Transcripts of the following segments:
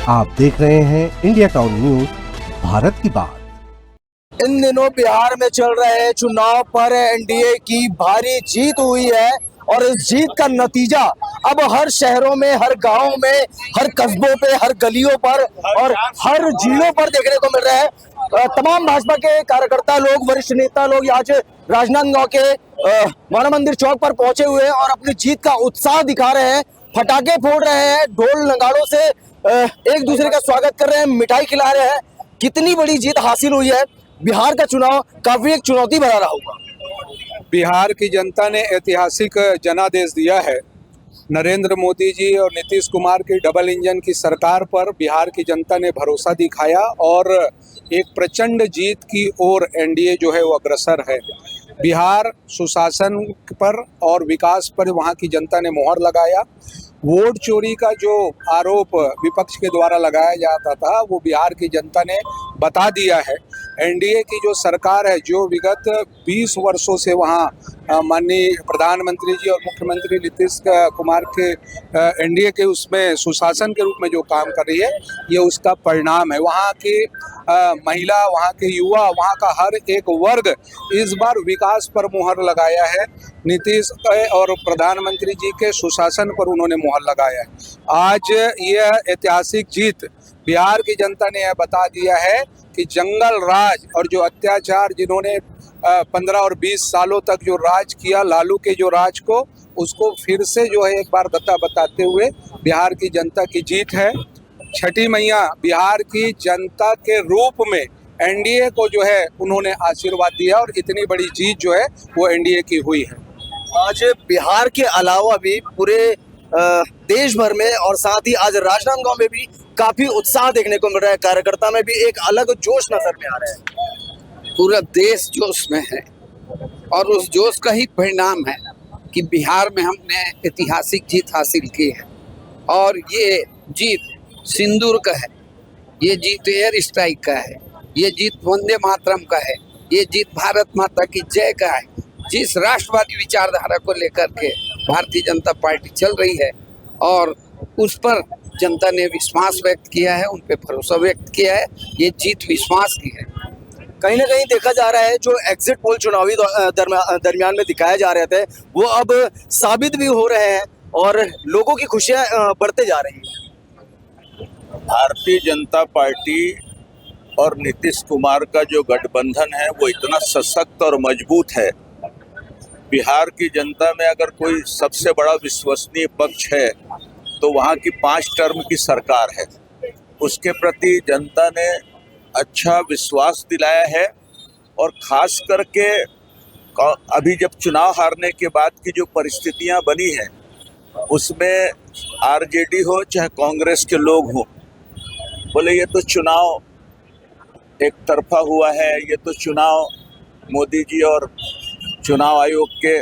आप देख रहे हैं इंडिया टाउन न्यूज, भारत की बात। इन दिनों बिहार में चल रहे चुनाव पर एनडीए की भारी जीत हुई है और इस जीत का नतीजा अब हर शहरों में, हर गांव में, हर कस्बों पे, हर गलियों पर और हर जिलों पर देखने को मिल रहा है। तमाम भाजपा के कार्यकर्ता लोग, वरिष्ठ नेता लोग आज राजनांदगांव के मानव मंदिर चौक पर पहुंचे हुए हैं और अपनी जीत का उत्साह दिखा रहे हैं। फटाके फोड़ रहे हैं, ढोल नगाड़ों से एक दूसरे का स्वागत कर रहे हैं, मिठाई खिला रहे हैं। कितनी बड़ी जीत हासिल हुई है। बिहार का चुनाव काफी एक चुनौती भरा रहा होगा। बिहार की जनता ने ऐतिहासिक जनादेश दिया है। नरेंद्र मोदी जी और नीतीश कुमार की डबल इंजन की सरकार पर बिहार की जनता ने भरोसा दिखाया और एक प्रचंड जीत की ओर एनडीए जो है वो अग्रसर है। बिहार सुशासन पर और विकास पर वहाँ की जनता ने मोहर लगाया। वोट चोरी का जो आरोप विपक्ष के द्वारा लगाया जाता था वो बिहार की जनता ने बता दिया है। एनडीए की जो सरकार है, जो विगत 20 वर्षों से वहाँ माननीय प्रधानमंत्री जी और मुख्यमंत्री नीतीश कुमार के एनडीए के उसमें सुशासन के रूप में जो काम कर रही है, ये उसका परिणाम है। वहाँ की महिला, वहाँ के युवा, वहाँ का हर एक वर्ग इस बार विकास पर मुहर लगाया है। नीतीश और प्रधानमंत्री जी के सुशासन पर उन्होंने मुहर लगाया है। आज यह ऐतिहासिक जीत बिहार की जनता ने यह बता दिया है कि जंगल राज और जो अत्याचार जिन्होंने 15 और 20 सालों तक जो राज किया, लालू के जो राज को, उसको फिर से जो है एक बार बताते हुए बिहार की जनता की जीत है। छठी मैया बिहार की जनता के रूप में एनडीए को जो है उन्होंने आशीर्वाद दिया और इतनी बड़ी जीत जो है वो एनडीए की हुई है। आज बिहार के अलावा भी पूरे देश भर में और साथ ही आज राजनांदगांव में भी काफी उत्साह देखने को मिल रहा है। कार्यकर्ता में भी एक अलग जोश नजर में आ रहा है। पूरा देश जोश में है और उस जोश का ही परिणाम है कि बिहार में हमने ऐतिहासिक जीत हासिल की है। और ये जीत सिंदूर का है, ये जीत एयर स्ट्राइक का है, ये जीत वंदे मातरम का है, ये जीत भारत माता की जय का है। जिस राष्ट्रवादी विचारधारा को लेकर के भारतीय जनता पार्टी चल रही है और उस पर जनता ने विश्वास व्यक्त किया है, उन पे भरोसा व्यक्त किया है, ये जीत विश्वास की है। कहीं ना कहीं देखा जा रहा है जो एग्जिट पोल चुनावी दरमियान में दिखाए जा रहे थे वो अब साबित भी हो रहे हैं और लोगों की खुशियां बढ़ते जा रही हैं। भारतीय जनता पार्टी और नीतीश कुमार का जो गठबंधन है वो इतना सशक्त और मजबूत है। बिहार की जनता में अगर कोई सबसे बड़ा विश्वसनीय पक्ष है तो वहाँ की 5 टर्म की सरकार है। उसके प्रति जनता ने अच्छा विश्वास दिलाया है और ख़ास करके अभी जब चुनाव हारने के बाद की जो परिस्थितियाँ बनी हैं उसमें आरजेडी हो चाहे कांग्रेस के लोग हों, बोले ये तो चुनाव एक तरफा हुआ है, ये तो चुनाव मोदी जी और चुनाव आयोग के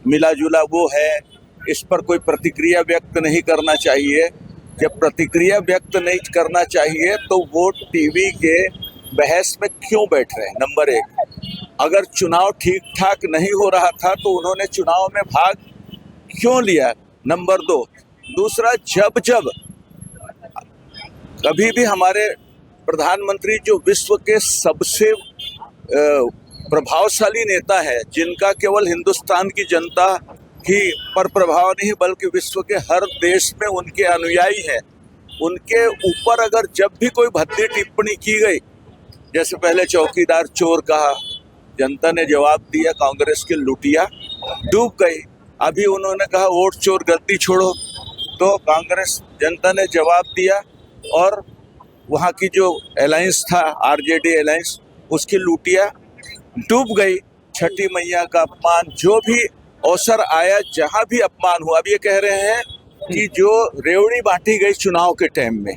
मिला जुला वो है, इस पर कोई प्रतिक्रिया व्यक्त नहीं करना चाहिए। जब प्रतिक्रिया व्यक्त नहीं करना चाहिए तो वो टीवी के बहस में क्यों बैठ रहे हैं? नंबर 1, अगर चुनाव ठीक ठाक नहीं हो रहा था तो उन्होंने चुनाव में भाग क्यों लिया? नंबर 2, दूसरा, जब कभी भी हमारे प्रधानमंत्री जो विश्व के सबसे प्रभावशाली नेता है, जिनका केवल हिंदुस्तान की जनता ही पर प्रभाव नहीं बल्कि विश्व के हर देश में उनके अनुयायी हैं, उनके ऊपर अगर जब भी कोई भद्दी टिप्पणी की गई, जैसे पहले चौकीदार चोर कहा, जनता ने जवाब दिया, कांग्रेस की लुटिया डूब गई। अभी उन्होंने कहा वोट चोर गद्दी छोड़ो, तो कांग्रेस जनता ने जवाब दिया और वहाँ की जो अलायंस था, आरजेडी अलायंस, उसकी लुटिया डूब गई। छठी मैया का अपमान, जो भी अवसर आया, जहाँ भी अपमान हुआ। अब ये कह रहे हैं कि जो रेवड़ी बांटी गई चुनाव के टाइम में,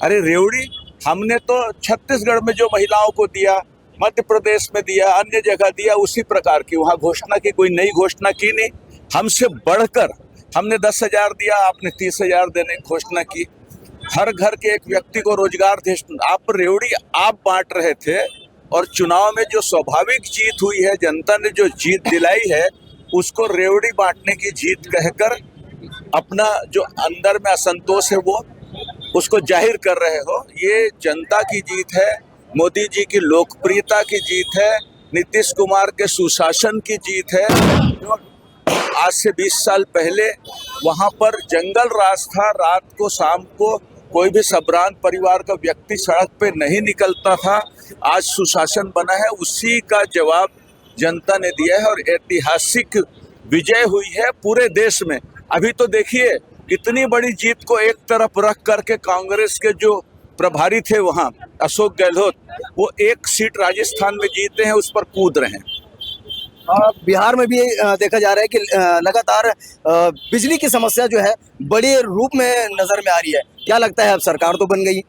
अरे रेवड़ी हमने तो छत्तीसगढ़ में जो महिलाओं को दिया, मध्य प्रदेश में दिया, अन्य जगह दिया, उसी प्रकार की वहाँ घोषणा की, कोई नई घोषणा की नहीं। हमसे बढ़कर हमने 10,000 दिया, आपने 30,000 देने की घोषणा की। हर घर के एक व्यक्ति को रोजगार थे, आप रेवड़ी आप बांट रहे थे। और चुनाव में जो स्वाभाविक जीत हुई है, जनता ने जो जीत दिलाई है, उसको रेवड़ी बांटने की जीत कहकर अपना जो अंदर में असंतोष है वो उसको जाहिर कर रहे हो। ये जनता की जीत है, मोदी जी की लोकप्रियता की जीत है, नीतीश कुमार के सुशासन की जीत है। जो आज से 20 साल पहले वहाँ पर जंगल राज था, रात को शाम को कोई भी सबरान परिवार का व्यक्ति सड़क पे नहीं निकलता था। आज सुशासन बना है, उसी का जवाब जनता ने दिया है और ऐतिहासिक विजय हुई है पूरे देश में। अभी तो देखिए इतनी बड़ी जीत को एक तरफ रख करके कांग्रेस के जो प्रभारी थे वहाँ अशोक गहलोत, वो एक सीट राजस्थान में जीते हैं, उस पर कूद रहे हैं। बिहार में भी देखा जा रहा है कि लगातार बिजली की समस्या जो है बड़े रूप में नजर में आ रही है। क्या लगता है, अब सरकार तो बन गई,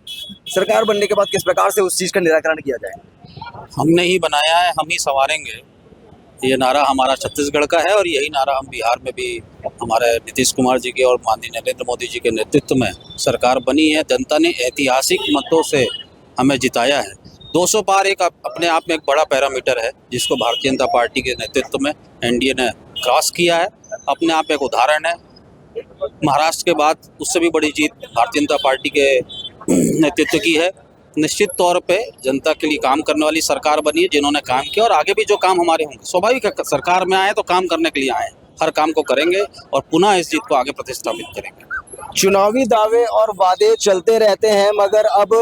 सरकार बनने के बाद किस प्रकार से उस चीज का निराकरण किया जाए? हमने ही बनाया है, हम ही संवारेंगे, ये नारा हमारा छत्तीसगढ़ का है और यही नारा हम बिहार में भी हमारे नीतीश कुमार जी के और माननीय नरेंद्र मोदी जी के नेतृत्व में सरकार बनी है। जनता ने ऐतिहासिक मतों से हमें जिताया है। 200 पार एक अपने आप में एक बड़ा पैरामीटर है जिसको भारतीय जनता पार्टी के नेतृत्व में एनडीए ने क्रॉस किया है, अपने आप एक उदाहरण है। महाराष्ट्र के बाद उससे भी बड़ी जीत भारतीय जनता पार्टी के नेतृत्व की है। निश्चित तौर पे जनता के लिए काम करने वाली सरकार बनी है जिन्होंने काम किया, और आगे भी जो काम हमारे होंगे, स्वाभाविक है सरकार में आए तो काम करने के लिए आए, हर काम को करेंगे और पुनः इस जीत को आगे प्रतिस्थापित करेंगे। चुनावी दावे और वादे चलते रहते हैं, मगर अब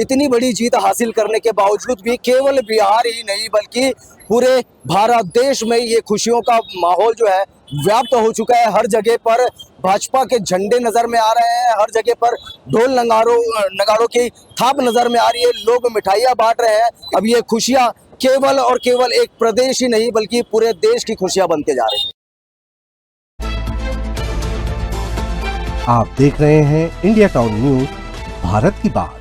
इतनी बड़ी जीत हासिल करने के बावजूद भी केवल बिहार ही नहीं बल्कि पूरे भारत देश में ये खुशियों का माहौल जो है व्याप्त हो चुका है। हर जगह पर भाजपा के झंडे नजर में आ रहे हैं, हर जगह पर ढोल नगाड़ों की थाप नजर में आ रही है, लोग मिठाइयाँ बांट रहे हैं। अब ये खुशियाँ केवल और केवल एक प्रदेश ही नहीं बल्कि पूरे देश की खुशियाँ बनते जा रही हैं। आप देख रहे हैं इंडिया टाउन न्यूज, भारत की बात।